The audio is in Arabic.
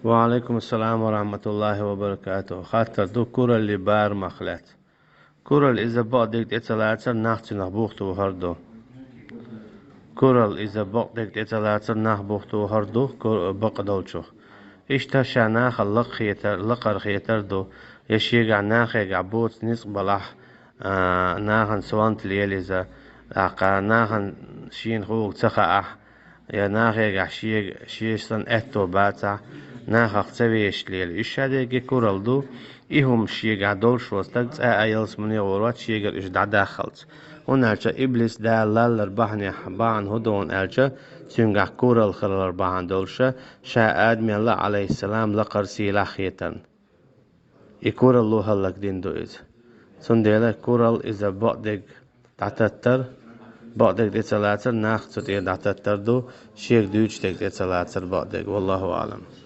وعليكم السلام ورحمة الله وبركاته. خاطر دو كورة اللي بار مخلات كورة إذا بقدك تتلاتر ناختي نخبوختو هردو كورة إذا بقدك تتلاتر نخبوختو هردو بقدولشو إشتا شاناخ اللق خيتر لقر خيتر دو يشيغ ناخيغ عبوت نسبلح ناخن سوانت ليليزا ناخن شين خوغ تخا يا ناخيغ شيشتن اتو باتا ناخ تبيش ليل إشادة كورالدو إهم شيء قدول شو استقط أيلس من يورات شيء قد إيش دخلت ونرجع إبليس دا لال ربحني حبان هدون أرجع سينجح كورال خلال ربحان دولشة شاء آدم الله عليه السلام لقرسي لخيتن يكورال الله هلك دين دويز سنديلا كورال إذا بقدك تعتتر بقدك تتلاتر ناخ تتير تعتتر دو شيء دوش تك تتلاتر بقدك والله أعلم.